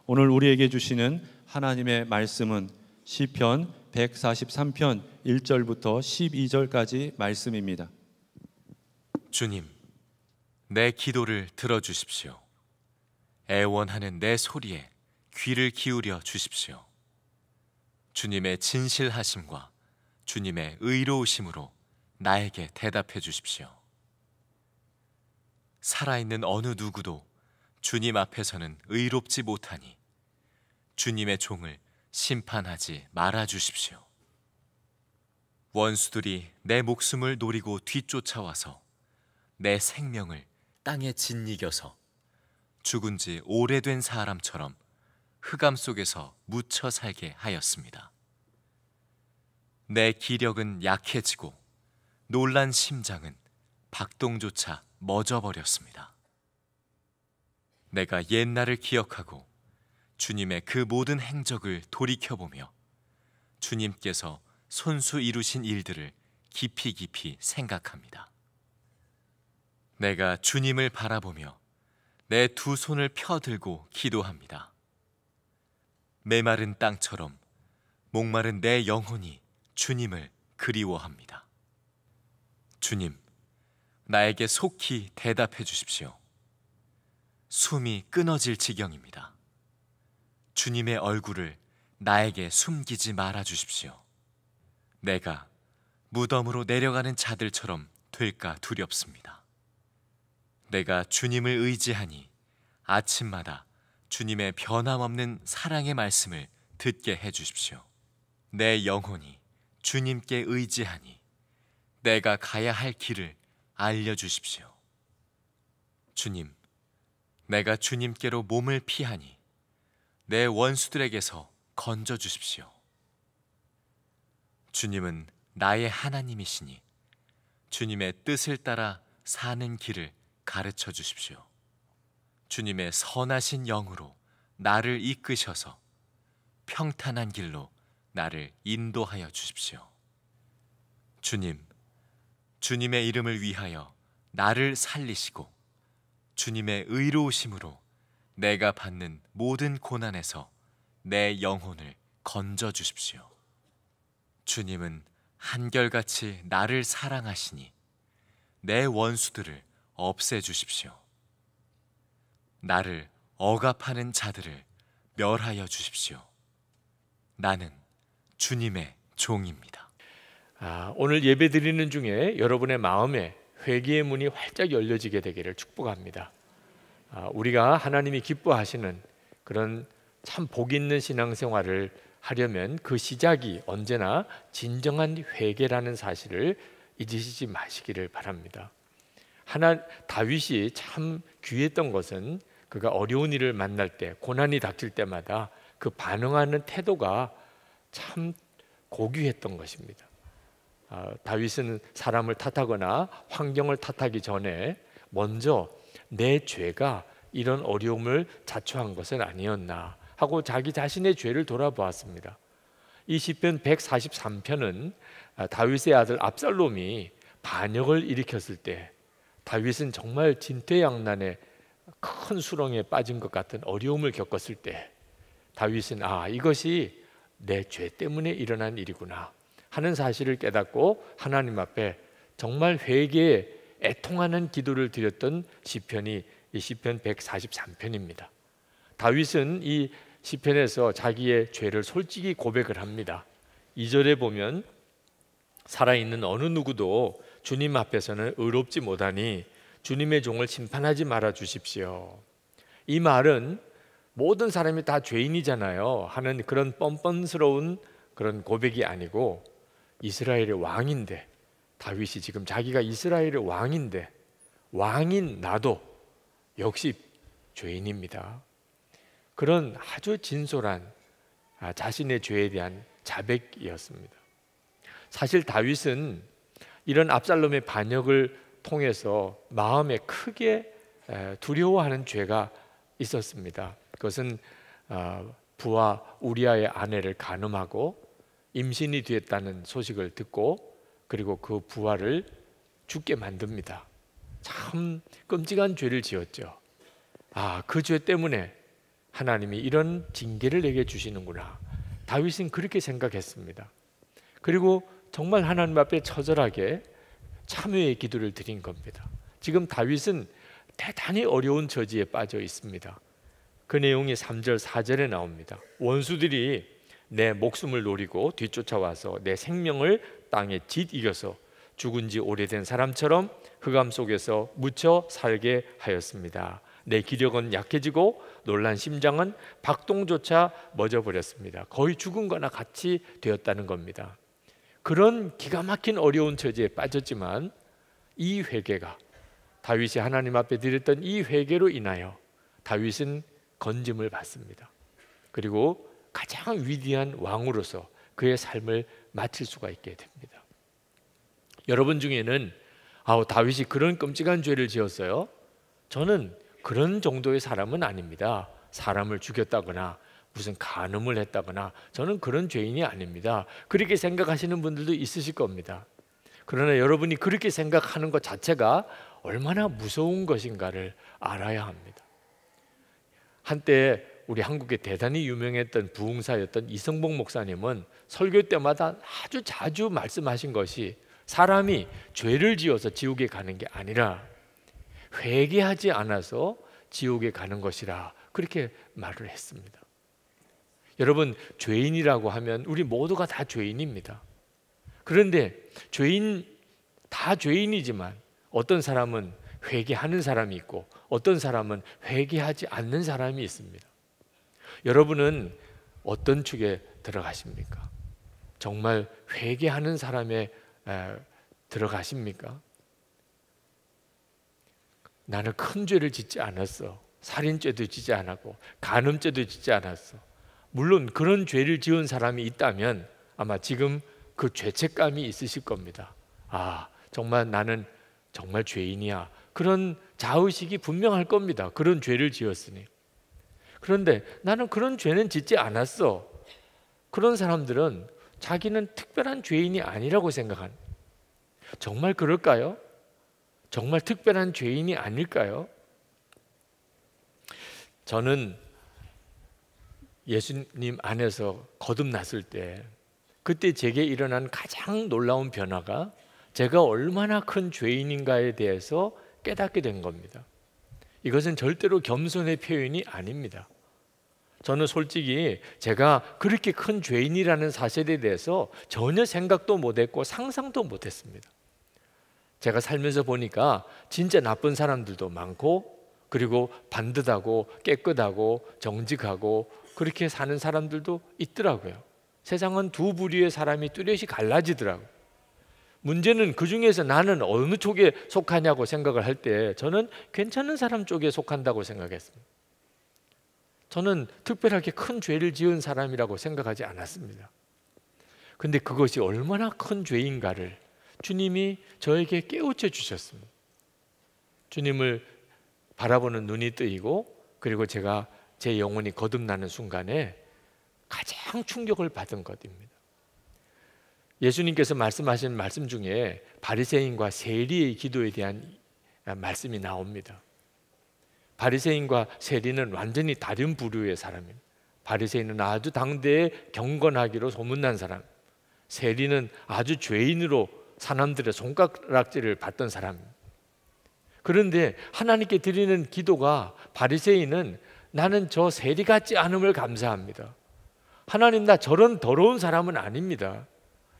오늘 우리에게 주시는 하나님의 말씀은 시편 143편 1절부터 12절까지 말씀입니다. 주님, 내 기도를 들어주십시오. 애원하는 내 소리에 귀를 기울여 주십시오. 주님의 진실하심과 주님의 의로우심으로 나에게 대답해 주십시오. 살아있는 어느 누구도 주님 앞에서는 의롭지 못하니 주님의 종을 심판하지 말아 주십시오. 원수들이 내 목숨을 노리고 뒤쫓아와서 내 생명을 땅에 짓이겨서 죽은 지 오래된 사람처럼 흑암 속에서 묻혀 살게 하였습니다. 내 기력은 약해지고 놀란 심장은 박동조차 멎어버렸습니다. 내가 옛날을 기억하고 주님의 그 모든 행적을 돌이켜보며 주님께서 손수 이루신 일들을 깊이 깊이 생각합니다. 내가 주님을 바라보며 내 두 손을 펴들고 기도합니다. 메마른 땅처럼 목마른 내 영혼이 주님을 그리워합니다. 주님, 나에게 속히 대답해 주십시오. 숨이 끊어질 지경입니다. 주님의 얼굴을 나에게 숨기지 말아 주십시오. 내가 무덤으로 내려가는 자들처럼 될까 두렵습니다. 내가 주님을 의지하니 아침마다 주님의 변함없는 사랑의 말씀을 듣게 해 주십시오. 내 영혼이 주님께 의지하니 내가 가야 할 길을 알려주십시오. 주님, 내가 주님께로 몸을 피하니 내 원수들에게서 건져주십시오. 주님은 나의 하나님이시니 주님의 뜻을 따라 사는 길을 가르쳐 주십시오. 주님의 선하신 영으로 나를 이끄셔서 평탄한 길로 나를 인도하여 주십시오. 주님, 주님의 이름을 위하여 나를 살리시고 주님의 의로우심으로 내가 받는 모든 고난에서 내 영혼을 건져 주십시오. 주님은 한결같이 나를 사랑하시니 내 원수들을 없애 주십시오. 나를 억압하는 자들을 멸하여 주십시오. 나는 주님의 종입니다. 오늘 예배 드리는 중에 여러분의 마음에 회개의 문이 활짝 열려지게 되기를 축복합니다. 우리가 하나님이 기뻐하시는 그런 참 복 있는 신앙생활을 하려면 그 시작이 언제나 진정한 회개라는 사실을 잊으시지 마시기를 바랍니다. 다윗이 참 귀했던 것은 그가 어려운 일을 만날 때, 고난이 닥칠 때마다 그 반응하는 태도가 참 고귀했던 것입니다. 다윗은 사람을 탓하거나 환경을 탓하기 전에 먼저 내 죄가 이런 어려움을 자초한 것은 아니었나 하고 자기 자신의 죄를 돌아보았습니다. 이 시편 143편은 다윗의 아들 압살롬이 반역을 일으켰을 때 다윗은 정말 진퇴양난의 큰 수렁에 빠진 것 같은 어려움을 겪었을 때 다윗은 이것이 내 죄 때문에 일어난 일이구나 하는 사실을 깨닫고 하나님 앞에 정말 회개에 애통하는 기도를 드렸던 시편이 이 시편 143편입니다. 다윗은 이 시편에서 자기의 죄를 솔직히 고백을 합니다. 2절에 보면 살아있는 어느 누구도 주님 앞에서는 의롭지 못하니 주님의 종을 심판하지 말아 주십시오. 이 말은 모든 사람이 다 죄인이잖아요 하는 그런 뻔뻔스러운 그런 고백이 아니고 이스라엘의 왕인데, 다윗이 지금 자기가 이스라엘의 왕인데 왕인 나도 역시 죄인입니다. 그런 아주 진솔한 자신의 죄에 대한 자백이었습니다. 사실 다윗은 이런 압살롬의 반역을 통해서 마음에 크게 두려워하는 죄가 있었습니다. 그것은 부하 우리아의 아내를 간음하고 임신이 되었다는 소식을 듣고 그리고 그 부하를 죽게 만듭니다. 참 끔찍한 죄를 지었죠. 그 죄 때문에 하나님이 이런 징계를 내게 주시는구나. 다윗은 그렇게 생각했습니다. 그리고 정말 하나님 앞에 처절하게 참회의 기도를 드린 겁니다. 지금 다윗은 대단히 어려운 처지에 빠져 있습니다. 그 내용이 3절 4절에 나옵니다. 원수들이 내 목숨을 노리고 뒤쫓아와서 내 생명을 땅에 짓이겨서 죽은 지 오래된 사람처럼 흑암 속에서 묻혀 살게 하였습니다. 내 기력은 약해지고 놀란 심장은 박동조차 멎어버렸습니다. 거의 죽은 거나 같이 되었다는 겁니다. 그런 기가 막힌 어려운 처지에 빠졌지만 이 회개가, 다윗이 하나님 앞에 드렸던 이 회개로 인하여 다윗은 건짐을 받습니다. 그리고 가장 위대한 왕으로서 그의 삶을 마칠 수가 있게 됩니다. 여러분 중에는 다윗이 그런 끔찍한 죄를 지었어요? 저는 그런 정도의 사람은 아닙니다. 사람을 죽였다거나 무슨 간음을 했다거나 저는 그런 죄인이 아닙니다. 그렇게 생각하시는 분들도 있으실 겁니다. 그러나 여러분이 그렇게 생각하는 것 자체가 얼마나 무서운 것인가를 알아야 합니다. 한때 우리 한국에 대단히 유명했던 부흥사였던 이성복 목사님은 설교 때마다 아주 자주 말씀하신 것이 사람이 죄를 지어서 지옥에 가는 게 아니라 회개하지 않아서 지옥에 가는 것이라 그렇게 말을 했습니다. 여러분, 죄인이라고 하면 우리 모두가 다 죄인입니다. 그런데 다 죄인이지만 어떤 사람은 회개하는 사람이 있고 어떤 사람은 회개하지 않는 사람이 있습니다. 여러분은 어떤 축에 들어가십니까? 정말 회개하는 사람에 들어가십니까? 나는 큰 죄를 짓지 않았어. 살인죄도 짓지 않았고 간음죄도 짓지 않았어. 물론 그런 죄를 지은 사람이 있다면 아마 지금 그 죄책감이 있으실 겁니다. 정말 나는 정말 죄인이야. 그런 자의식이 분명할 겁니다. 그런 죄를 지었으니. 그런데 나는 그런 죄는 짓지 않았어. 그런 사람들은 자기는 특별한 죄인이 아니라고 생각한. 정말 그럴까요? 정말 특별한 죄인이 아닐까요? 저는 예수님 안에서 거듭났을 때 그때 제게 일어난 가장 놀라운 변화가 제가 얼마나 큰 죄인인가에 대해서 깨닫게 된 겁니다. 이것은 절대로 겸손의 표현이 아닙니다. 저는 솔직히 제가 그렇게 큰 죄인이라는 사실에 대해서 전혀 생각도 못했고 상상도 못했습니다. 제가 살면서 보니까 진짜 나쁜 사람들도 많고 그리고 반듯하고 깨끗하고 정직하고 그렇게 사는 사람들도 있더라고요. 세상은 두 부류의 사람이 뚜렷이 갈라지더라고요. 문제는 그 중에서 나는 어느 쪽에 속하냐고 생각을 할 때 저는 괜찮은 사람 쪽에 속한다고 생각했습니다. 저는 특별하게 큰 죄를 지은 사람이라고 생각하지 않았습니다. 근데 그것이 얼마나 큰 죄인가를 주님이 저에게 깨우쳐 주셨습니다. 주님을 바라보는 눈이 뜨이고 그리고 제가 제 영혼이 거듭나는 순간에 가장 충격을 받은 것입니다. 예수님께서 말씀하신 말씀 중에 바리새인과 세리의 기도에 대한 말씀이 나옵니다. 바리새인과 세리는 완전히 다른 부류의 사람입니다. 바리새인은 아주 당대에 경건하기로 소문난 사람, 세리는 아주 죄인으로 사람들의 손가락질을 받던 사람입니다. 그런데 하나님께 드리는 기도가, 바리새인은 나는 저 세리 같지 않음을 감사합니다. 하나님, 나 저런 더러운 사람은 아닙니다.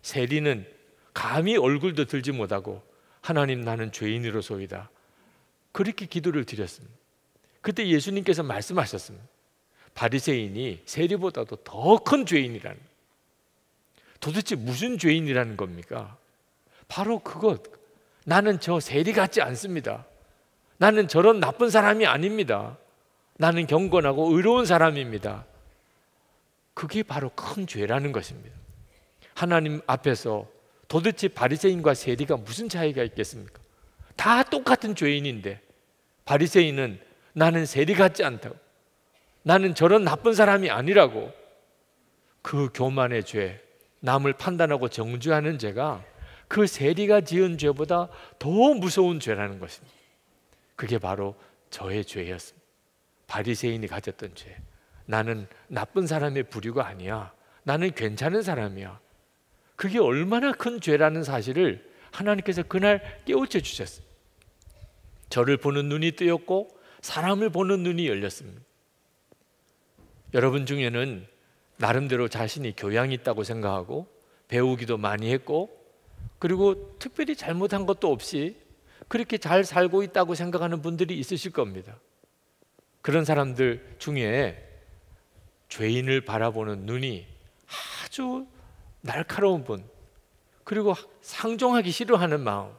세리는 감히 얼굴도 들지 못하고 하나님, 나는 죄인으로소이다. 그렇게 기도를 드렸습니다. 그때 예수님께서 말씀하셨습니다. 바리새인이 세리보다도 더 큰 죄인이라는, 도대체 무슨 죄인이라는 겁니까? 바로 그것, 나는 저 세리 같지 않습니다. 나는 저런 나쁜 사람이 아닙니다. 나는 경건하고 의로운 사람입니다. 그게 바로 큰 죄라는 것입니다. 하나님 앞에서 도대체 바리새인과 세리가 무슨 차이가 있겠습니까? 다 똑같은 죄인인데 바리새인은 나는 세리 같지 않다고, 나는 저런 나쁜 사람이 아니라고, 그 교만의 죄, 남을 판단하고 정죄하는 죄가 그 세리가 지은 죄보다 더 무서운 죄라는 것입니다. 그게 바로 저의 죄였습니다. 바리새인이 가졌던 죄. 나는 나쁜 사람의 부류가 아니야. 나는 괜찮은 사람이야. 그게 얼마나 큰 죄라는 사실을 하나님께서 그날 깨우쳐 주셨어요. 저를 보는 눈이 뜨였고 사람을 보는 눈이 열렸습니다. 여러분 중에는 나름대로 자신이 교양이 있다고 생각하고 배우기도 많이 했고 그리고 특별히 잘못한 것도 없이 그렇게 잘 살고 있다고 생각하는 분들이 있으실 겁니다. 그런 사람들 중에 죄인을 바라보는 눈이 아주 날카로운 분, 그리고 상종하기 싫어하는 마음,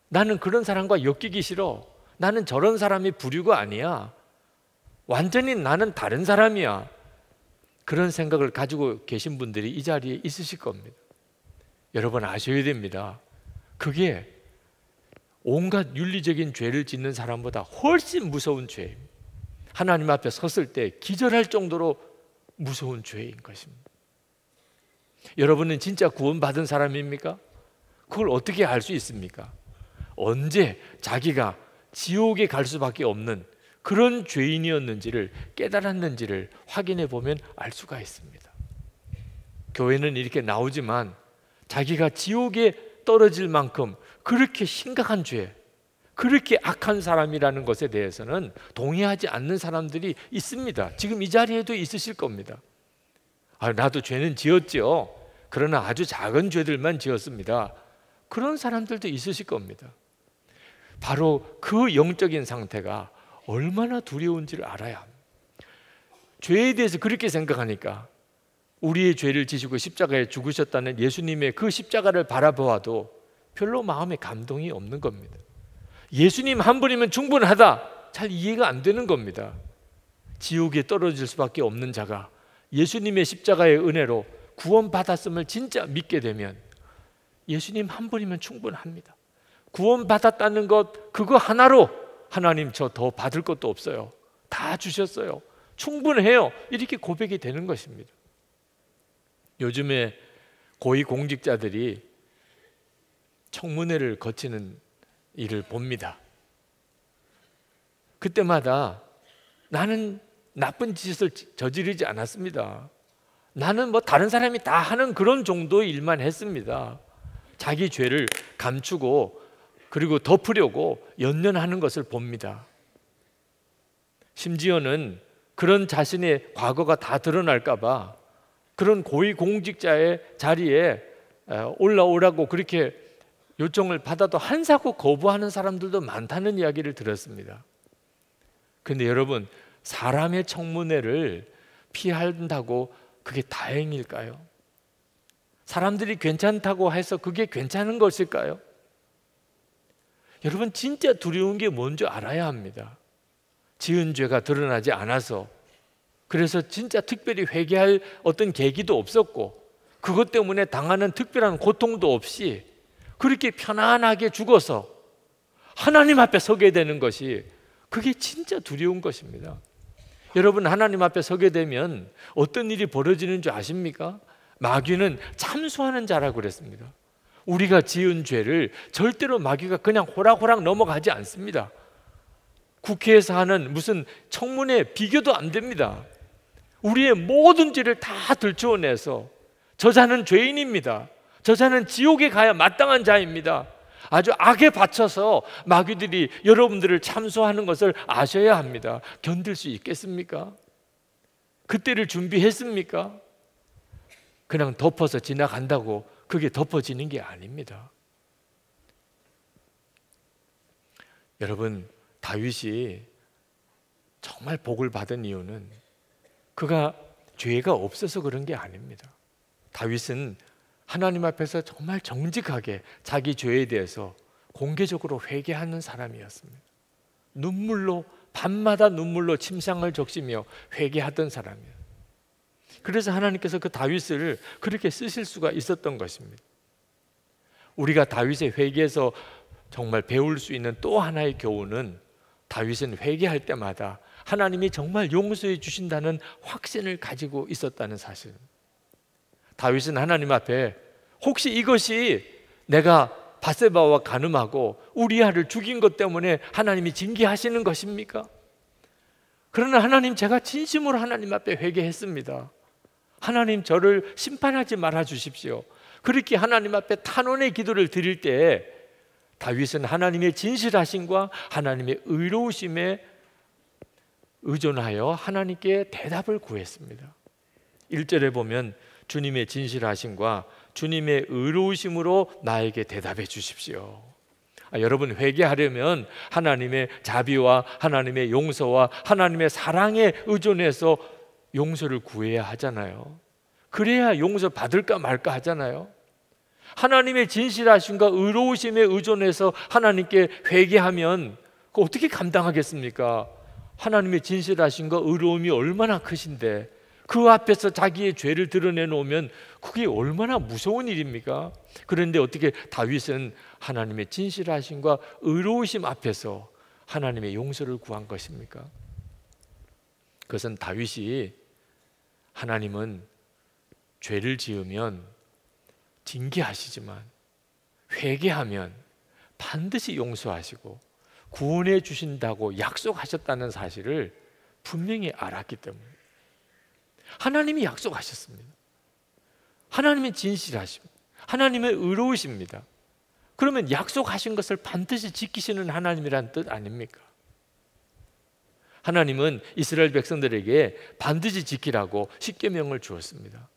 나는 그런 사람과 엮이기 싫어, 나는 저런 사람이 부류가 아니야, 완전히 나는 다른 사람이야, 그런 생각을 가지고 계신 분들이 이 자리에 있으실 겁니다. 여러분 아셔야 됩니다. 그게 온갖 윤리적인 죄를 짓는 사람보다 훨씬 무서운 죄입니다. 하나님 앞에 섰을 때 기절할 정도로 무서운 죄인 것입니다. 여러분은 진짜 구원받은 사람입니까? 그걸 어떻게 알 수 있습니까? 언제 자기가 지옥에 갈 수밖에 없는 그런 죄인이었는지를 깨달았는지를 확인해 보면 알 수가 있습니다. 교회는 이렇게 나오지만 자기가 지옥에 떨어질 만큼 그렇게 심각한 죄, 그렇게 악한 사람이라는 것에 대해서는 동의하지 않는 사람들이 있습니다. 지금 이 자리에도 있으실 겁니다. 나도 죄는 지었죠. 그러나 아주 작은 죄들만 지었습니다. 그런 사람들도 있으실 겁니다. 바로 그 영적인 상태가 얼마나 두려운지를 알아야 합니다. 죄에 대해서 그렇게 생각하니까 우리의 죄를 지시고 십자가에 죽으셨다는 예수님의 그 십자가를 바라보아도 별로 마음에 감동이 없는 겁니다. 예수님 한 분이면 충분하다, 잘 이해가 안 되는 겁니다. 지옥에 떨어질 수밖에 없는 자가 예수님의 십자가의 은혜로 구원받았음을 진짜 믿게 되면 예수님 한 분이면 충분합니다. 구원받았다는 것 그거 하나로 하나님 저 더 받을 것도 없어요, 다 주셨어요, 충분해요, 이렇게 고백이 되는 것입니다. 요즘에 고위공직자들이 청문회를 거치는 일을 봅니다. 그때마다 나는 나쁜 짓을 저지르지 않았습니다. 나는 뭐 다른 사람이 다 하는 그런 정도의 일만 했습니다. 자기 죄를 감추고 그리고 덮으려고 연연하는 것을 봅니다. 심지어는 그런 자신의 과거가 다 드러날까 봐 그런 고위공직자의 자리에 올라오라고 그렇게 요청을 받아도 한사코 거부하는 사람들도 많다는 이야기를 들었습니다. 그런데 여러분, 사람의 청문회를 피한다고 그게 다행일까요? 사람들이 괜찮다고 해서 그게 괜찮은 것일까요? 여러분, 진짜 두려운 게 뭔지 알아야 합니다. 지은 죄가 드러나지 않아서, 그래서 진짜 특별히 회개할 어떤 계기도 없었고 그것 때문에 당하는 특별한 고통도 없이 그렇게 편안하게 죽어서 하나님 앞에 서게 되는 것이, 그게 진짜 두려운 것입니다. 여러분, 하나님 앞에 서게 되면 어떤 일이 벌어지는 줄 아십니까? 마귀는 참수하는 자라고 그랬습니다. 우리가 지은 죄를 절대로 마귀가 그냥 호락호락 넘어가지 않습니다. 국회에서 하는 무슨 청문회 비교도 안 됩니다. 우리의 모든 죄를 다 들추어내서 저 자는 죄인입니다, 저 자는 지옥에 가야 마땅한 자입니다, 아주 악에 바쳐서 마귀들이 여러분들을 참수하는 것을 아셔야 합니다. 견딜 수 있겠습니까? 그때를 준비했습니까? 그냥 덮어서 지나간다고 그게 덮어지는 게 아닙니다. 여러분, 다윗이 정말 복을 받은 이유는 그가 죄가 없어서 그런 게 아닙니다. 다윗은 하나님 앞에서 정말 정직하게 자기 죄에 대해서 공개적으로 회개하는 사람이었습니다. 눈물로, 밤마다 눈물로 침상을 적시며 회개하던 사람이에요. 그래서 하나님께서 그 다윗을 그렇게 쓰실 수가 있었던 것입니다. 우리가 다윗의 회개에서 정말 배울 수 있는 또 하나의 교훈은, 다윗은 회개할 때마다 하나님이 정말 용서해 주신다는 확신을 가지고 있었다는 사실. 다윗은 하나님 앞에 혹시 이것이 내가 밧세바와 간음하고 우리아를 죽인 것 때문에 하나님이 징계하시는 것입니까? 그러나 하나님, 제가 진심으로 하나님 앞에 회개했습니다. 하나님, 저를 심판하지 말아 주십시오. 그렇게 하나님 앞에 탄원의 기도를 드릴 때 다윗은 하나님의 진실하심과 하나님의 의로우심에 의존하여 하나님께 대답을 구했습니다. 1절에 보면 주님의 진실하심과 주님의 의로우심으로 나에게 대답해 주십시오. 여러분, 회개하려면 하나님의 자비와 하나님의 용서와 하나님의 사랑에 의존해서 용서를 구해야 하잖아요. 그래야 용서 받을까 말까 하잖아요. 하나님의 진실하심과 의로우심에 의존해서 하나님께 회개하면 그거 어떻게 감당하겠습니까? 하나님의 진실하심과 의로움이 얼마나 크신데 그 앞에서 자기의 죄를 드러내놓으면 그게 얼마나 무서운 일입니까? 그런데 어떻게 다윗은 하나님의 진실하심과 의로우심 앞에서 하나님의 용서를 구한 것입니까? 그것은 다윗이 하나님은 죄를 지으면 징계하시지만 회개하면 반드시 용서하시고 구원해 주신다고 약속하셨다는 사실을 분명히 알았기 때문에 하나님이 약속하셨습니다. 하나님의 진실하심, 하나님의 의로우십니다. 그러면 약속하신 것을 반드시 지키시는 하나님이란 뜻 아닙니까? 하나님은 이스라엘 백성들에게 반드시 지키라고 십계명을 주었습니다.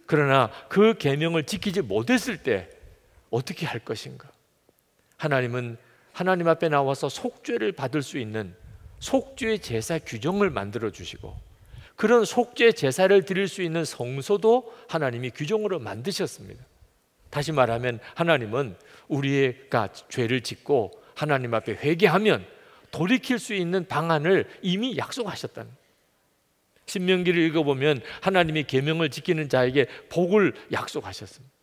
그러나 그 계명을 지키지 못했을 때 어떻게 할 것인가? 하나님은 하나님 앞에 나와서 속죄를 받을 수 있는 속죄 제사 규정을 만들어 주시고 그런 속죄 제사를 드릴 수 있는 성소도 하나님이 규정으로 만드셨습니다. 다시 말하면 하나님은 우리가 죄를 짓고 하나님 앞에 회개하면 돌이킬 수 있는 방안을 이미 약속하셨다는, 신명기를 읽어보면 하나님의 계명을 지키는 자에게 복을 약속하셨습니다.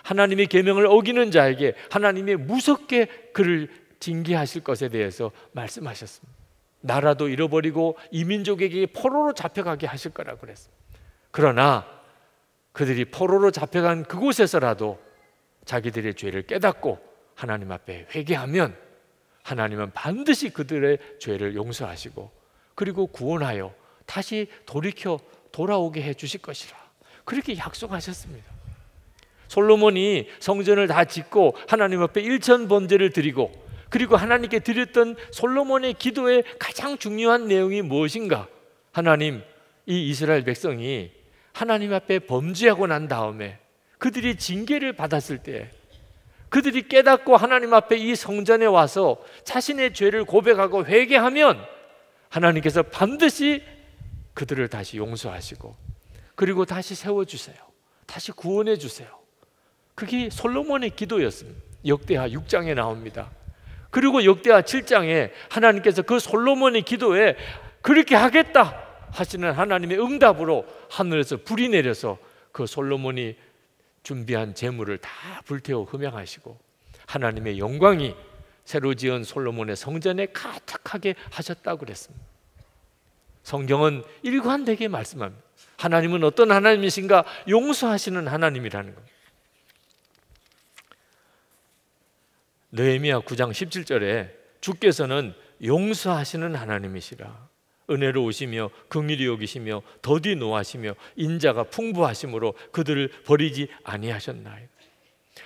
하나님의 계명을 어기는 자에게 하나님이 무섭게 그를 징계하실 것에 대해서 말씀하셨습니다. 나라도 잃어버리고 이민족에게 포로로 잡혀가게 하실 거라고 그랬습니다. 그러나 그들이 포로로 잡혀간 그곳에서라도 자기들의 죄를 깨닫고 하나님 앞에 회개하면 하나님은 반드시 그들의 죄를 용서하시고 그리고 구원하여 다시 돌이켜 돌아오게 해 주실 것이라 그렇게 약속하셨습니다. 솔로몬이 성전을 다 짓고 하나님 앞에 일천 번제를 드리고 그리고 하나님께 드렸던 솔로몬의 기도의 가장 중요한 내용이 무엇인가? 하나님, 이 이스라엘 백성이 하나님 앞에 범죄하고 난 다음에 그들이 징계를 받았을 때 그들이 깨닫고 하나님 앞에 이 성전에 와서 자신의 죄를 고백하고 회개하면 하나님께서 반드시 그들을 다시 용서하시고 그리고 다시 세워주세요. 다시 구원해 주세요. 그게 솔로몬의 기도였습니다. 역대하 6장에 나옵니다. 그리고 역대하 7장에 하나님께서 그 솔로몬의 기도에 그렇게 하겠다 하시는 하나님의 응답으로 하늘에서 불이 내려서 그 솔로몬이 준비한 재물을 다 불태워 흠양하시고 하나님의 영광이 새로 지은 솔로몬의 성전에 가득하게 하셨다고 그랬습니다. 성경은 일관되게 말씀합니다. 하나님은 어떤 하나님이신가? 용서하시는 하나님이라는 겁니다. 느헤미야 9장 17절에 주께서는 용서하시는 하나님이시라. 은혜로우시며 긍휼히 여기시며 더디 노하시며 인자가 풍부하심으로 그들을 버리지 아니하셨나이다.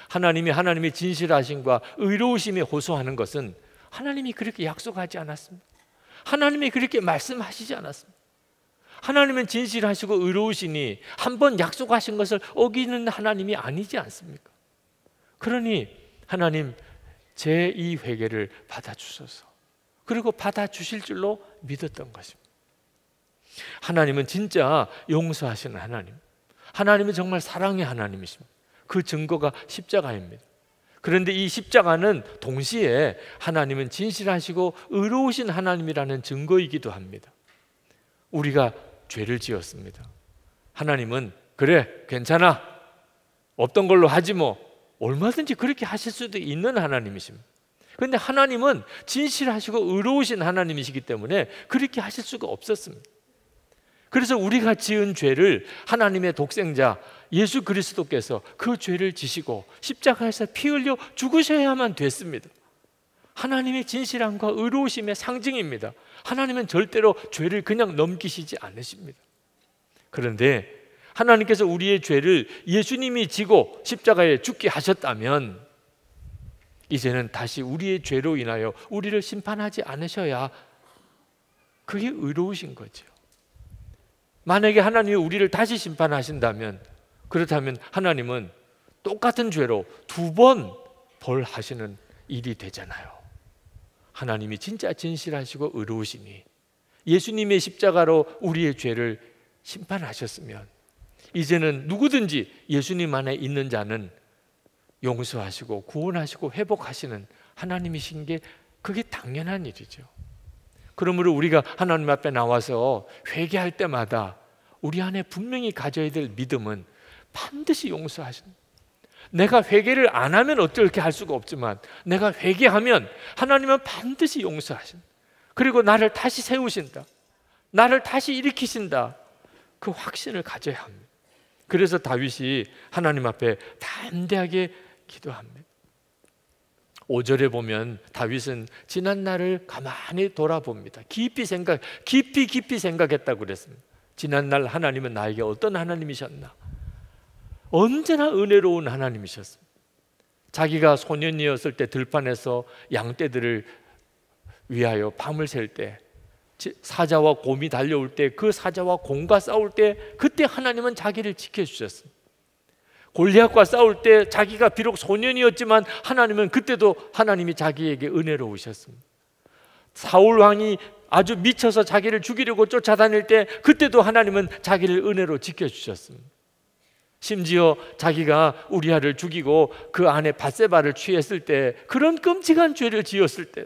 하나님이 하나님의 진실하심과 의로우심에 호소하는 것은 하나님이 그렇게 약속하지 않았습니다. 하나님이 그렇게 말씀하시지 않았습니다. 하나님은 진실하시고 의로우시니 한번 약속하신 것을 어기는 하나님이 아니지 않습니까? 그러니 하나님, 제 이 회개를 받아주소서. 그리고 받아주실 줄로 믿었던 것입니다. 하나님은 진짜 용서하시는 하나님, 하나님은 정말 사랑의 하나님이십니다. 그 증거가 십자가입니다. 그런데 이 십자가는 동시에 하나님은 진실하시고 의로우신 하나님이라는 증거이기도 합니다. 우리가 죄를 지었습니다. 하나님은 그래 괜찮아 없던 걸로 하지 뭐, 얼마든지 그렇게 하실 수도 있는 하나님이십니다. 그런데 하나님은 진실하시고 의로우신 하나님이시기 때문에 그렇게 하실 수가 없었습니다. 그래서 우리가 지은 죄를 하나님의 독생자 예수 그리스도께서 그 죄를 지시고 십자가에서 피 흘려 죽으셔야만 됐습니다. 하나님의 진실함과 의로우심의 상징입니다. 하나님은 절대로 죄를 그냥 넘기시지 않으십니다. 그런데 하나님께서 우리의 죄를 예수님이 지고 십자가에 죽게 하셨다면 이제는 다시 우리의 죄로 인하여 우리를 심판하지 않으셔야 그게 의로우신 거죠. 만약에 하나님이 우리를 다시 심판하신다면, 그렇다면 하나님은 똑같은 죄로 2번 벌하시는 일이 되잖아요. 하나님이 진짜 진실하시고 의로우시니 예수님의 십자가로 우리의 죄를 심판하셨으면 이제는 누구든지 예수님 안에 있는 자는 용서하시고 구원하시고 회복하시는 하나님이신 게 그게 당연한 일이죠. 그러므로 우리가 하나님 앞에 나와서 회개할 때마다 우리 안에 분명히 가져야 될 믿음은 반드시 용서하신다. 내가 회개를 안 하면 어떻게 할 수가 없지만 내가 회개하면 하나님은 반드시 용서하신다. 그리고 나를 다시 세우신다. 나를 다시 일으키신다. 그 확신을 가져야 합니다. 그래서 다윗이 하나님 앞에 담대하게 기도합니다. 5절에 보면 다윗은 지난 날을 가만히 돌아봅니다. 깊이 생각했다고 그랬습니다. 지난 날 하나님은 나에게 어떤 하나님이셨나? 언제나 은혜로운 하나님이셨습니다. 자기가 소년이었을 때 들판에서 양떼들을 위하여 밤을 샐 때, 사자와 곰이 달려올 때, 그 사자와 곰과 싸울 때 그때 하나님은 자기를 지켜주셨습니다. 골리앗과 싸울 때 자기가 비록 소년이었지만 하나님은 그때도 하나님이 자기에게 은혜로우셨습니다. 사울 왕이 아주 미쳐서 자기를 죽이려고 쫓아다닐 때 그때도 하나님은 자기를 은혜로 지켜주셨습니다. 심지어 자기가 우리아를 죽이고 그 아내 밧세바를 취했을 때, 그런 끔찍한 죄를 지었을 때,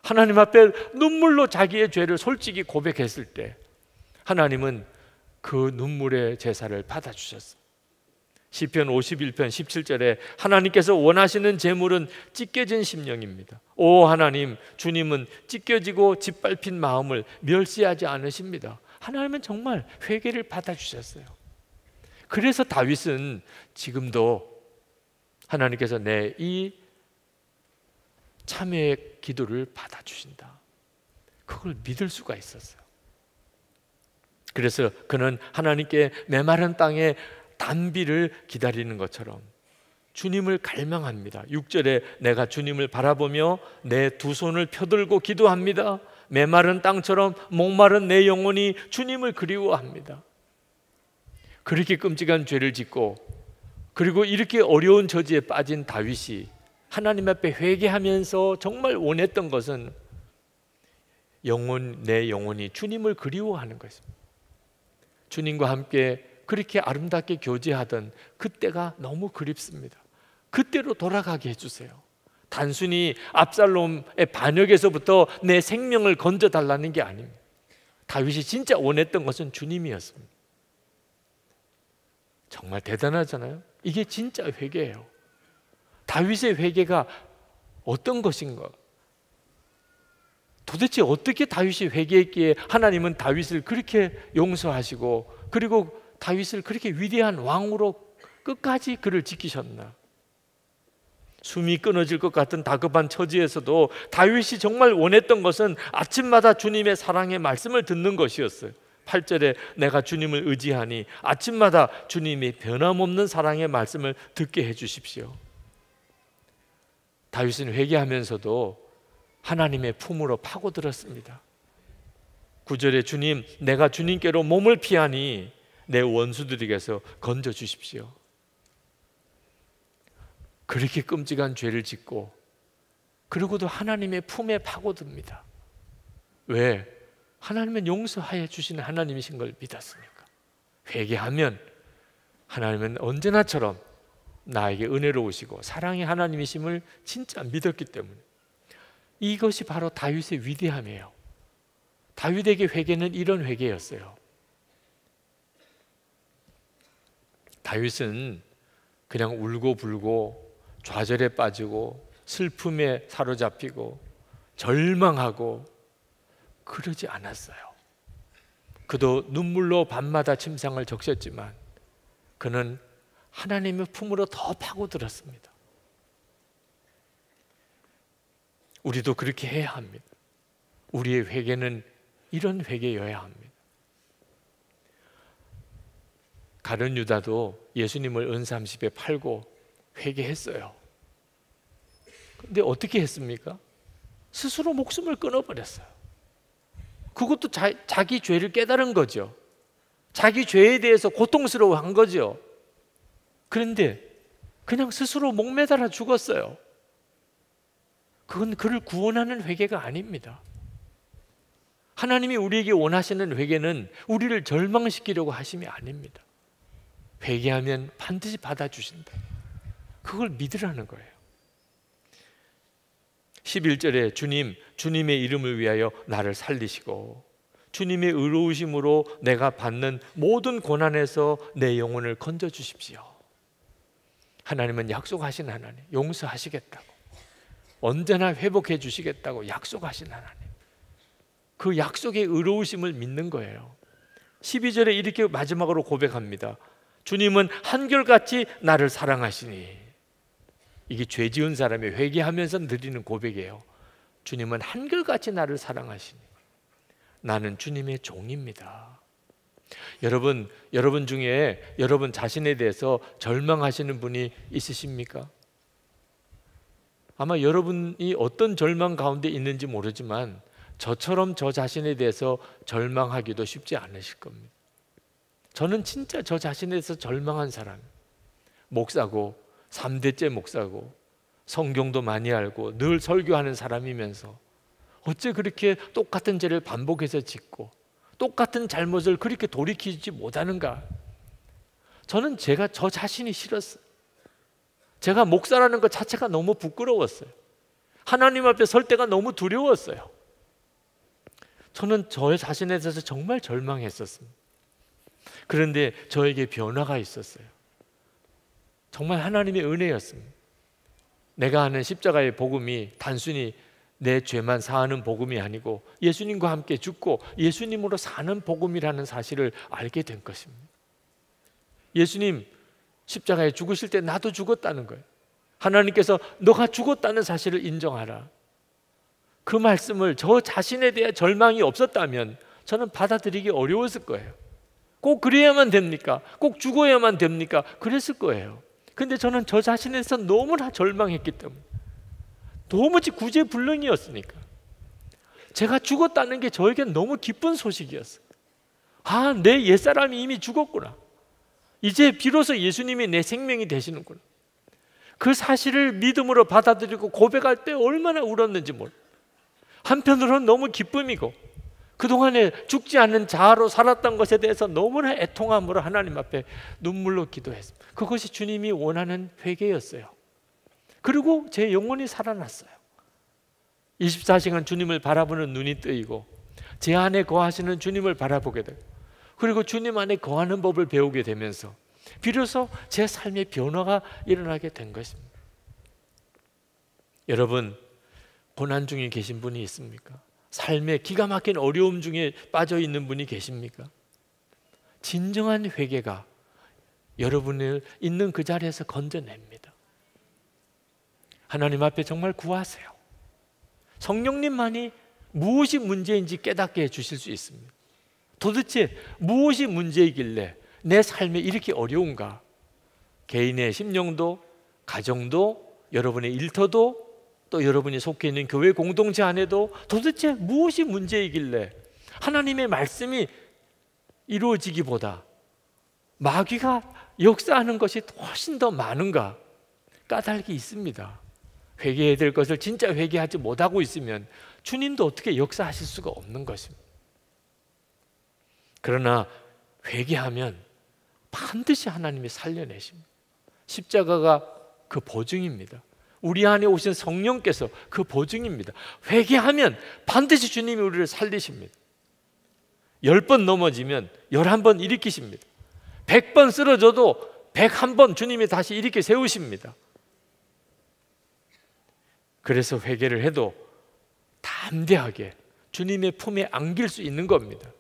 하나님 앞에 눈물로 자기의 죄를 솔직히 고백했을 때 하나님은 그 눈물의 제사를 받아주셨습니다. 시편 51편 17절에 하나님께서 원하시는 제물은 찢겨진 심령입니다. 오 하나님, 주님은 찢겨지고 짓밟힌 마음을 멸시하지 않으십니다. 하나님은 정말 회개를 받아주셨어요. 그래서 다윗은 지금도 하나님께서 내 이 참회의 기도를 받아주신다, 그걸 믿을 수가 있었어요. 그래서 그는 하나님께 메마른 땅에 단비를 기다리는 것처럼 주님을 갈망합니다. 6절에 내가 주님을 바라보며 내 2손을 펴들고 기도합니다. 메마른 땅처럼 목마른 내 영혼이 주님을 그리워합니다. 그렇게 끔찍한 죄를 짓고 그리고 이렇게 어려운 저지에 빠진 다윗이 하나님 앞에 회개하면서 정말 원했던 것은 내 영혼이 주님을 그리워하는 것입니다. 주님과 함께 그렇게 아름답게 교제하던 그때가 너무 그립습니다. 그때로 돌아가게 해주세요. 단순히 압살롬의 반역에서부터 내 생명을 건져달라는 게 아닙니다. 다윗이 진짜 원했던 것은 주님이었습니다. 정말 대단하잖아요. 이게 진짜 회개예요. 다윗의 회개가 어떤 것인가? 도대체 어떻게 다윗이 회개했기에 하나님은 다윗을 그렇게 용서하시고 그리고 다윗을 그렇게 위대한 왕으로 끝까지 그를 지키셨나? 숨이 끊어질 것 같은 다급한 처지에서도 다윗이 정말 원했던 것은 아침마다 주님의 사랑의 말씀을 듣는 것이었어요. 8절에 내가 주님을 의지하니 아침마다 주님이 변함없는 사랑의 말씀을 듣게 해주십시오. 다윗은 회개하면서도 하나님의 품으로 파고들었습니다. 9절에 주님, 내가 주님께로 몸을 피하니 내 원수들에게서 건져주십시오. 그렇게 끔찍한 죄를 짓고 그러고도 하나님의 품에 파고듭니다. 왜? 하나님은 용서하여 주시는 하나님이신 걸 믿었으니까. 회개하면 하나님은 언제나처럼 나에게 은혜로우시고 사랑의 하나님이심을 진짜 믿었기 때문에. 이것이 바로 다윗의 위대함이에요. 다윗에게 회개는 이런 회개였어요. 다윗은 그냥 울고불고 좌절에 빠지고 슬픔에 사로잡히고 절망하고 그러지 않았어요. 그도 눈물로 밤마다 침상을 적셨지만 그는 하나님의 품으로 더 파고들었습니다. 우리도 그렇게 해야 합니다. 우리의 회개는 이런 회개여야 합니다. 가룟 유다도 예수님을 은30에 팔고 회개했어요. 근데 어떻게 했습니까? 스스로 목숨을 끊어버렸어요. 그것도 자기 죄를 깨달은 거죠. 자기 죄에 대해서 고통스러워한 거죠. 그런데 그냥 스스로 목매달아 죽었어요. 그건 그를 구원하는 회개가 아닙니다. 하나님이 우리에게 원하시는 회개는 우리를 절망시키려고 하심이 아닙니다. 회개하면 반드시 받아주신다. 그걸 믿으라는 거예요. 11절에 주님의 이름을 위하여 나를 살리시고 주님의 의로우심으로 내가 받는 모든 고난에서 내 영혼을 건져주십시오. 하나님은 약속하신 하나님, 용서하시겠다고, 언제나 회복해 주시겠다고 약속하신 하나님, 그 약속의 의로우심을 믿는 거예요. 12절에 이렇게 마지막으로 고백합니다. 주님은 한결같이 나를 사랑하시니. 이게 죄 지은 사람이 회개하면서 드리는 고백이에요. 주님은 한결같이 나를 사랑하시니 나는 주님의 종입니다. 여러분 중에 여러분 자신에 대해서 절망하시는 분이 있으십니까? 아마 여러분이 어떤 절망 가운데 있는지 모르지만 저처럼 저 자신에 대해서 절망하기도 쉽지 않으실 겁니다. 저는 진짜 저 자신에 대해서 절망한 사람, 목사고 3대째 목사고 성경도 많이 알고 늘 설교하는 사람이면서 어째 그렇게 똑같은 죄를 반복해서 짓고 똑같은 잘못을 그렇게 돌이키지 못하는가? 저는 제가 저 자신이 싫었어요. 제가 목사라는 것 자체가 너무 부끄러웠어요. 하나님 앞에 설 때가 너무 두려웠어요. 저는 저 자신에 대해서 정말 절망했었습니다. 그런데 저에게 변화가 있었어요. 정말 하나님의 은혜였습니다. 내가 아는 십자가의 복음이 단순히 내 죄만 사하는 복음이 아니고 예수님과 함께 죽고 예수님으로 사는 복음이라는 사실을 알게 된 것입니다. 예수님 십자가에 죽으실 때 나도 죽었다는 거예요. 하나님께서 너가 죽었다는 사실을 인정하라. 그 말씀을 저 자신에 대해 절망이 없었다면 저는 받아들이기 어려웠을 거예요. 꼭 그래야만 됩니까? 꼭 죽어야만 됩니까? 그랬을 거예요. 근데 저는 저 자신에 대해서 너무나 절망했기 때문에, 도무지 구제불능이었으니까 제가 죽었다는 게 저에겐 너무 기쁜 소식이었어요. 아, 내 옛사람이 이미 죽었구나. 이제 비로소 예수님이 내 생명이 되시는구나. 그 사실을 믿음으로 받아들이고 고백할 때 얼마나 울었는지 몰라요. 한편으로는 너무 기쁨이고 그동안에 죽지 않는 자아로 살았던 것에 대해서 너무나 애통함으로 하나님 앞에 눈물로 기도했습니다. 그것이 주님이 원하는 회개였어요. 그리고 제 영혼이 살아났어요. 24시간 주님을 바라보는 눈이 뜨이고 제 안에 거하시는 주님을 바라보게 되고 그리고 주님 안에 거하는 법을 배우게 되면서 비로소 제 삶의 변화가 일어나게 된 것입니다. 여러분, 고난 중에 계신 분이 있습니까? 삶의 기가 막힌 어려움 중에 빠져 있는 분이 계십니까? 진정한 회개가 여러분을 있는 그 자리에서 건져냅니다. 하나님 앞에 정말 구하세요. 성령님만이 무엇이 문제인지 깨닫게 해주실 수 있습니다. 도대체 무엇이 문제이길래 내 삶에 이렇게 어려운가? 개인의 심령도, 가정도, 여러분의 일터도, 또 여러분이 속해 있는 교회 공동체 안에도 도대체 무엇이 문제이길래 하나님의 말씀이 이루어지기보다 마귀가 역사하는 것이 훨씬 더 많은가? 까닭이 있습니다. 회개해야 될 것을 진짜 회개하지 못하고 있으면 주님도 어떻게 역사하실 수가 없는 것입니다. 그러나 회개하면 반드시 하나님이 살려내십니다. 십자가가 그 보증입니다. 우리 안에 오신 성령께서 그 보증입니다. 회개하면 반드시 주님이 우리를 살리십니다. 10번 넘어지면 11번 일으키십니다. 100번 쓰러져도 101번 주님이 다시 일으켜 세우십니다. 그래서 회개를 해도 담대하게 주님의 품에 안길 수 있는 겁니다.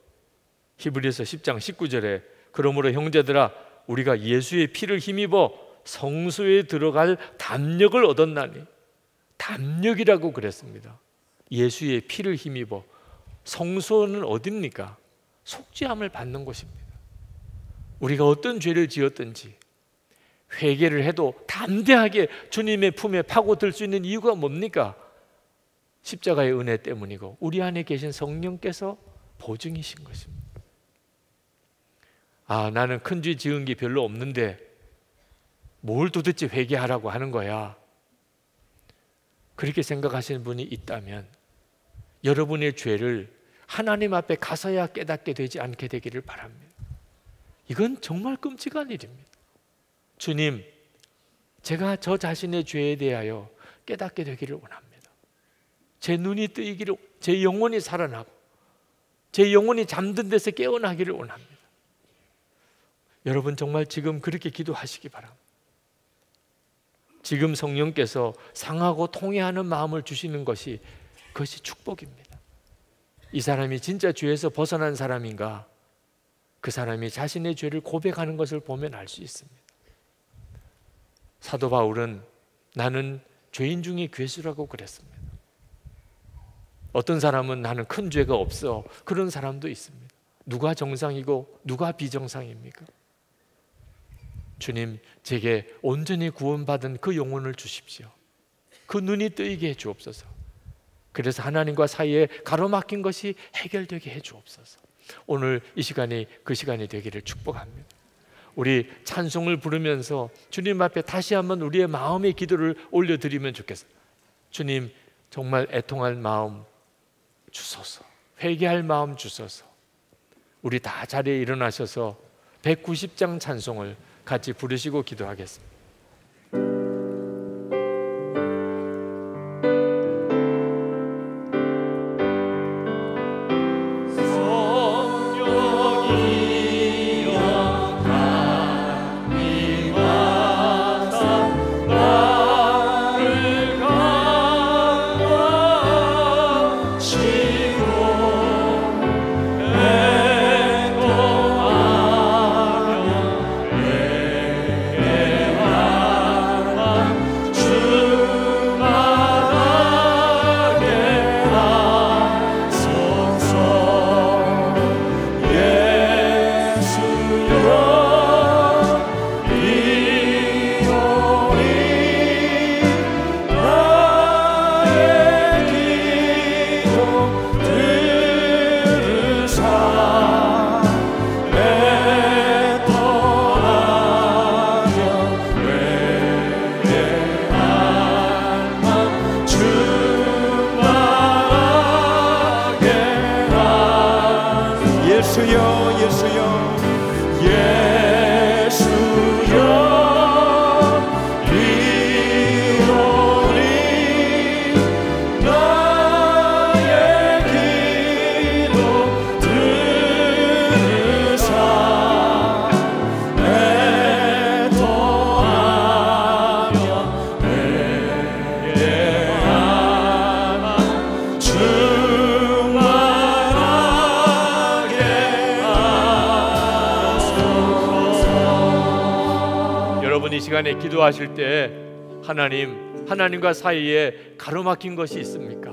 히브리서 10장 19절에 그러므로 형제들아 우리가 예수의 피를 힘입어 성소에 들어갈 담력을 얻었나니 담력이라고 그랬습니다. 예수의 피를 힘입어. 성소는 어딥니까? 속죄함을 받는 곳입니다. 우리가 어떤 죄를 지었든지 회개를 해도 담대하게 주님의 품에 파고들 수 있는 이유가 뭡니까? 십자가의 은혜 때문이고 우리 안에 계신 성령께서 보증이신 것입니다. 아, 나는 큰 죄 지은 게 별로 없는데 뭘 도대체 회개하라고 하는 거야? 그렇게 생각하시는 분이 있다면 여러분의 죄를 하나님 앞에 가서야 깨닫게 되지 않게 되기를 바랍니다. 이건 정말 끔찍한 일입니다. 주님, 제가 저 자신의 죄에 대하여 깨닫게 되기를 원합니다. 제 눈이 뜨이기를, 제 영혼이 살아나고 제 영혼이 잠든 데서 깨어나기를 원합니다. 여러분 정말 지금 그렇게 기도하시기 바랍니다. 지금 성령께서 상하고 통회하는 마음을 주시는 것이 그것이 축복입니다. 이 사람이 진짜 죄에서 벗어난 사람인가? 그 사람이 자신의 죄를 고백하는 것을 보면 알 수 있습니다. 사도 바울은 나는 죄인 중에 괴수라고 그랬습니다. 어떤 사람은 나는 큰 죄가 없어, 그런 사람도 있습니다. 누가 정상이고 누가 비정상입니까? 주님, 제게 온전히 구원받은 그 영혼을 주십시오. 그 눈이 뜨이게 해 주옵소서. 그래서 하나님과 사이에 가로막힌 것이 해결되게 해 주옵소서. 오늘 이 시간이 그 시간이 되기를 축복합니다. 우리 찬송을 부르면서 주님 앞에 다시 한번 우리의 마음의 기도를 올려드리면 좋겠어요. 주님, 정말 애통할 마음 주소서. 회개할 마음 주소서. 우리 다 자리에 일어나셔서 190장 찬송을 같이 부르시고 기도하겠습니다. 이 시간에 기도하실 때 하나님과 사이에 가로막힌 것이 있습니까?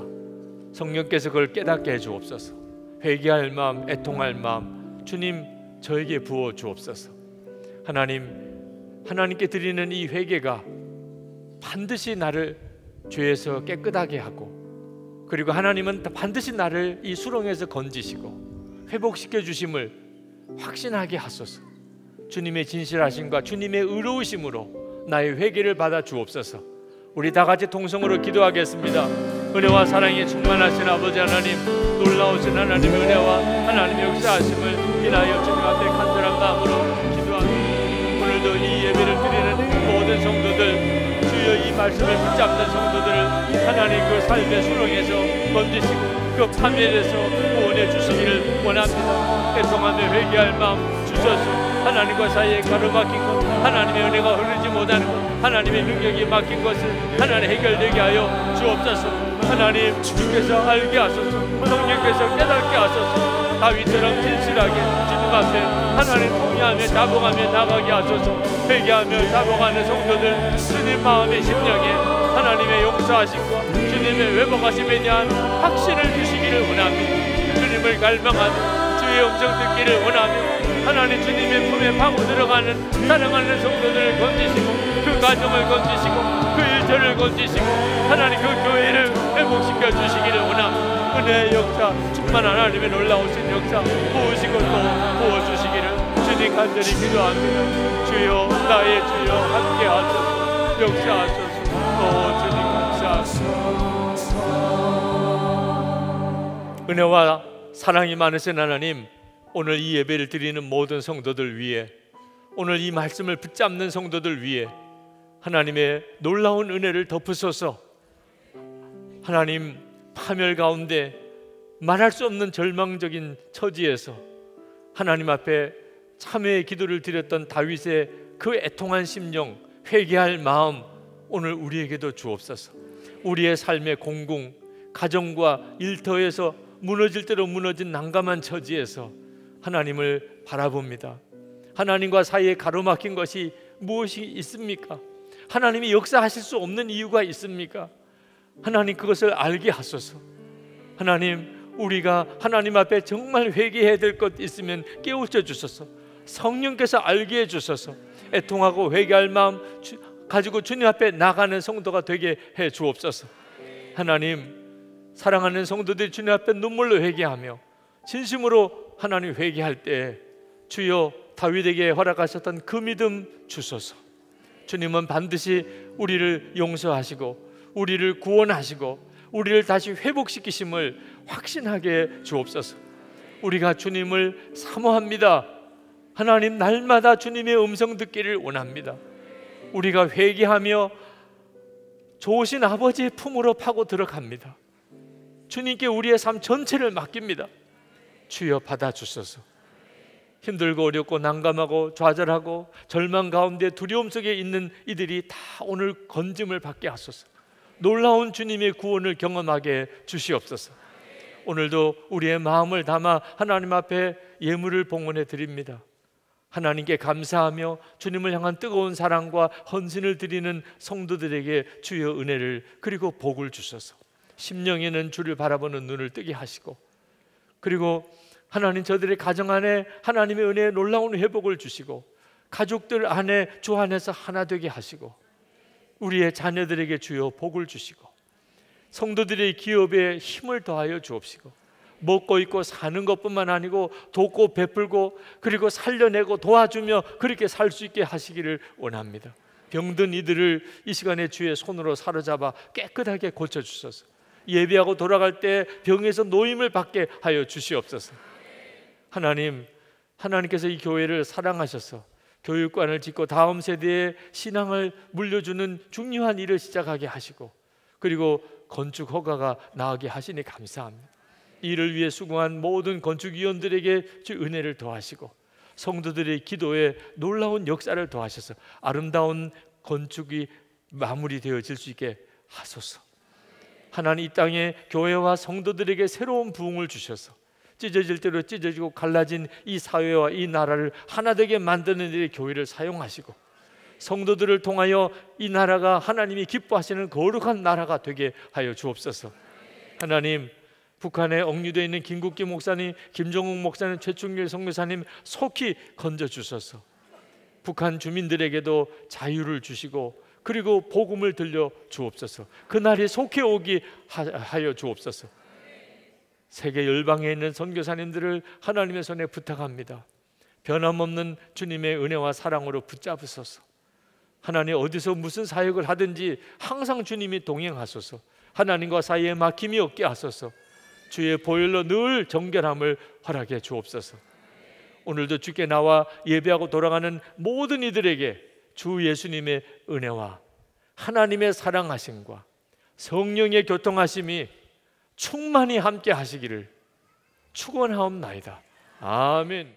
성령께서 그걸 깨닫게 해 주옵소서. 회개할 마음, 애통할 마음 주님 저에게 부어 주옵소서. 하나님께 드리는 이 회개가 반드시 나를 죄에서 깨끗하게 하고, 그리고 하나님은 반드시 나를 이 수렁에서 건지시고 회복시켜 주심을 확신하게 하소서. 주님의 진실하심과 주님의 의로우심으로 나의 회개를 받아 주옵소서. 우리 다 같이 통성으로 기도하겠습니다. 은혜와 사랑에 충만하신 아버지 하나님, 놀라우신 하나님의 은혜와 하나님의 역사하심을 인하여 주님 앞에 간절한 마음으로 기도합니다. 오늘도 이 예배를 드리는 모든 성도들, 주여 이 말씀을 붙잡는 성도들을 하나님 그 삶의 수렁에서 건지시고 그 파멸에서 구원해 주시기를 원합니다. 애통하며 회개할 마음 주셔서 하나님과 사이에 가로막힌 것, 하나님의 은혜가 흐르지 못하는 것, 하나님의 능력이 막힌 것을 하나님 해결되게 하여 주옵소서. 하나님 주께서 알게 하소서. 성령께서 깨닫게 하소서. 다윗처럼 진실하게 주님 앞에 하나님 통회하며 자복하며 나가게 하소서. 회개하며 자복하는 성도들 주님 마음의 심령에 하나님의 용서하심과 주님의 회복하심에 대한 확신을 주시기를 원합니다. 주님을 갈망하며 주의 음성 듣기를 원하며 하나님 주님의 품에 파고 들어가는 사랑하는 성도들을 건지시고 그 가정을 건지시고 그 일터를 건지시고 하나님 그 교회를 회복시켜 주시기를 원합니다. 은혜의 역사, 충만 하나님의 놀라우신 역사 부으시고 또 부어주시기를 주님 간절히 기도합니다. 주여, 나의 주여, 함께 하소서, 역사하소서. 주님 감사합니다. 은혜와 사랑이 많으신 하나님, 오늘 이 예배를 드리는 모든 성도들 위해, 오늘 이 말씀을 붙잡는 성도들 위해 하나님의 놀라운 은혜를 덮으소서. 하나님, 파멸 가운데 말할 수 없는 절망적인 처지에서 하나님 앞에 참회의 기도를 드렸던 다윗의 그 애통한 심령, 회개할 마음 오늘 우리에게도 주옵소서. 우리의 삶의 공공, 가정과 일터에서 무너질 대로 무너진 난감한 처지에서 하나님을 바라봅니다. 하나님과 사이에 가로막힌 것이 무엇이 있습니까? 하나님이 역사하실 수 없는 이유가 있습니까? 하나님, 그것을 알게 하소서. 하나님, 우리가 하나님 앞에 정말 회개해야 될 것 있으면 깨우쳐 주소서. 성령께서 알게 해 주소서. 애통하고 회개할 마음 가지고 주님 앞에 나가는 성도가 되게 해 주옵소서. 하나님, 사랑하는 성도들이 주님 앞에 눈물로 회개하며 진심으로 하나님 회개할 때 주여, 다윗에게 허락하셨던 그 믿음 주소서. 주님은 반드시 우리를 용서하시고 우리를 구원하시고 우리를 다시 회복시키심을 확신하게 주옵소서. 우리가 주님을 사모합니다. 하나님, 날마다 주님의 음성 듣기를 원합니다. 우리가 회개하며 좋으신 아버지의 품으로 파고 들어갑니다. 주님께 우리의 삶 전체를 맡깁니다. 주여, 받아주소서. 힘들고 어렵고 난감하고 좌절하고 절망 가운데 두려움 속에 있는 이들이 다 오늘 건짐을 받게 하소서. 놀라운 주님의 구원을 경험하게 주시옵소서. 오늘도 우리의 마음을 담아 하나님 앞에 예물을 봉헌해 드립니다. 하나님께 감사하며 주님을 향한 뜨거운 사랑과 헌신을 드리는 성도들에게 주여 은혜를 그리고 복을 주소서. 심령에는 주를 바라보는 눈을 뜨게 하시고, 그리고 하나님, 저들의 가정 안에 하나님의 은혜의 놀라운 회복을 주시고 가족들 안에 주 안에서 하나 되게 하시고 우리의 자녀들에게 주여 복을 주시고 성도들의 기업에 힘을 더하여 주옵시고 먹고 입고 사는 것뿐만 아니고 돕고 베풀고 그리고 살려내고 도와주며 그렇게 살 수 있게 하시기를 원합니다. 병든 이들을 이 시간에 주의 손으로 사로잡아 깨끗하게 고쳐주소서. 예배하고 돌아갈 때 병에서 노임을 받게 하여 주시옵소서. 하나님, 하나님께서 이 교회를 사랑하셔서 교육관을 짓고 다음 세대에 신앙을 물려주는 중요한 일을 시작하게 하시고 그리고 건축 허가가 나오게 하시니 감사합니다. 이를 위해 수고한 모든 건축위원들에게 주 은혜를 더하시고 성도들의 기도에 놀라운 역사를 더하셔서 아름다운 건축이 마무리되어질 수 있게 하소서. 하나님, 이 땅에 교회와 성도들에게 새로운 부흥을 주셔서 찢어질 대로 찢어지고 갈라진 이 사회와 이 나라를 하나 되게 만드는 일에 교회를 사용하시고 성도들을 통하여 이 나라가 하나님이 기뻐하시는 거룩한 나라가 되게 하여 주옵소서. 하나님, 북한에 억류되어 있는 김국기 목사님, 김종욱 목사님, 최충길 선교사님 속히 건져 주소서. 북한 주민들에게도 자유를 주시고 그리고 복음을 들려 주옵소서. 그날이 속히 오게 하여 주옵소서. 세계 열방에 있는 선교사님들을 하나님의 손에 부탁합니다. 변함없는 주님의 은혜와 사랑으로 붙잡으소서. 하나님, 어디서 무슨 사역을 하든지 항상 주님이 동행하소서. 하나님과 사이에 막힘이 없게 하소서. 주의 보혈로 늘 정결함을 허락해 주옵소서. 오늘도 주께 나와 예배하고 돌아가는 모든 이들에게 주 예수님의 은혜와 하나님의 사랑하심과 성령의 교통하심이 충만히 함께 하시기를 축원하옵나이다. 아멘.